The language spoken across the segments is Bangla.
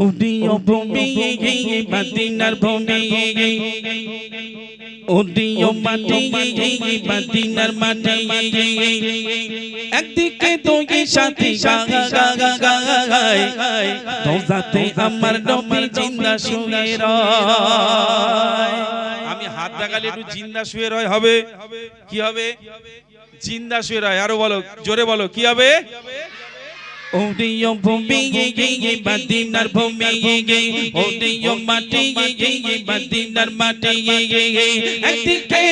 ওদিও ভূমি মদিনার ভূমি ওদিও মাটি মদিনার মাটি একদিকে দুই সাথী গায় রোজাতে আমার নবী জিন্দা শুয়ে রয়। আমি হাত দেখালে একটু জিন্দা শুয়ে রয় হবে, কি হবে? জিন্দা শুয়ে রয়। আরো বলো, জোরে বলো, কি হবে? ওদিও ভূমি মদিনার ভূমি ওদিও মাটি মদিনার মাটি একদিকে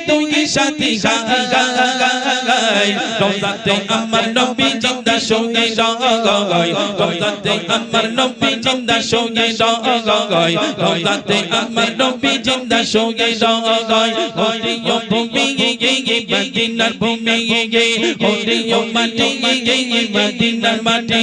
দুই সাথী গায় রোজাতে আমার নবী জিন্দা শুয়ে রয়। রোজাতে আমার নবী জিন্দা শুয়ে রয়। রোজাতে আমার নবী জিন্দা শুয়ে রয়। ওদিও ভূমি মদিনার ভূমি ওদিও মাটি মদিনার মাটি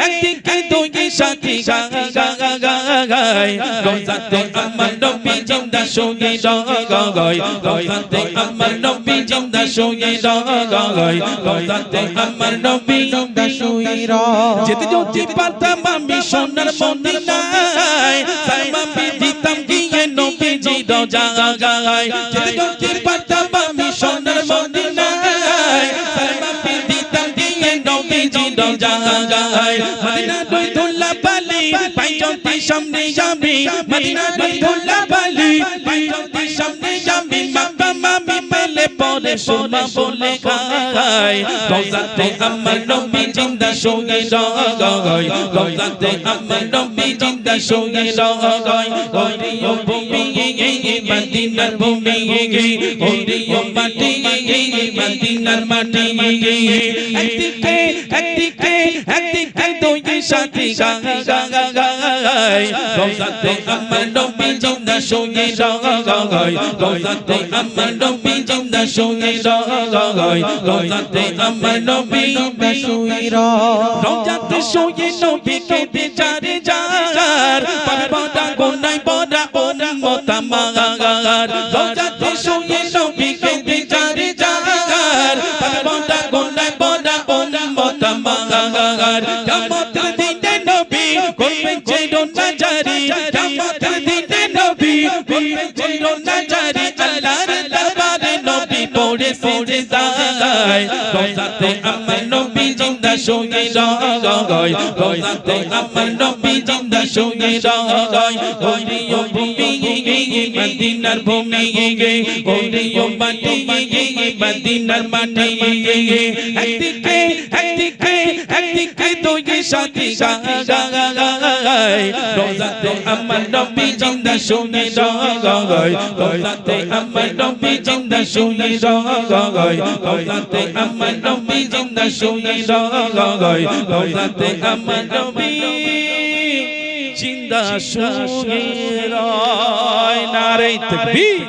একদিকে দুই সাথী গায় রোজাতে আমার নবী জিন্দা শুয়ে রয়। রোজাতে আমার নবী জিন্দা শুয়ে রয়। রোজাতে আমার নবী জিন্দা শুয়ে রয়। যেতে যদি পারতাম আমি সোনার মদিনায় সালাম দিতাম গিয়ে নবীজি রোজায়। যেতে যদি পারতাম আমি সোনার মদিনায় সালাম দিতাম গিয়ে নবীজি রোজায়। মদিনা দুই ধুলা বালি পাইজন্তি সামনে যাবি, মদিনা দুই ধুলা বালি পাইজন্তি সামনে যাবি, মাক্কা মামি পেলে পরে সোনা বলে খায়। রোজাতে আমার নবী জিন্দা শুয়ে রয়। রোজাতে আমার নবী জিন্দা শুয়ে রয়। ওদিও ভূমি মদিনার ভূমি ওদিও মাটি মদিনার মাটি একদিকে দুই সাথী গায় রোজাতে আমার নবী জিন্দা শুয়ে রয়। রোজাতে আমার নবী জিন্দা শুয়ে রয়। রোজাতে আমার নবী জিন্দা শুয়ে রয়। রোজাতে শুয়ে নবী কেঁদে যারে যার পাবে বড়া গোনাই বড়া উম্মত আমার। রোজাতে শুয়ে নবী কেঁদে যারে যার পাবে বড়া গোনাই বড়া উম্মত আমার। কিয়ামতের দিনে নবী করবেন চিরনা জারি, কিয়ামতের দিনে নবী করবেন চিরনা জারি, আল্লাহর দরবারে নবী পড়ে সিজদায়। রোজাতে আমার নবী জিন্দা শুয়ে রয়। রোজাতে আমার নবী জিন্দা শুয়ে রয়। ওদিও ভূমি মদিনার ভূমি ওদিও মাটি মদিনার মাটি একদিকে দুই সাথী গায় রোজাতে আমার নবী জিন্দা শুয়ে রয়। রোজাতে আমার নবী জিন্দা শুয়ে রয়। রোজাতে আমার নবী জিন্দা শুয়ে রয়। রোজাতে আমার নবী জিন্দা শুয়ে রয়। নারে তাকবীর।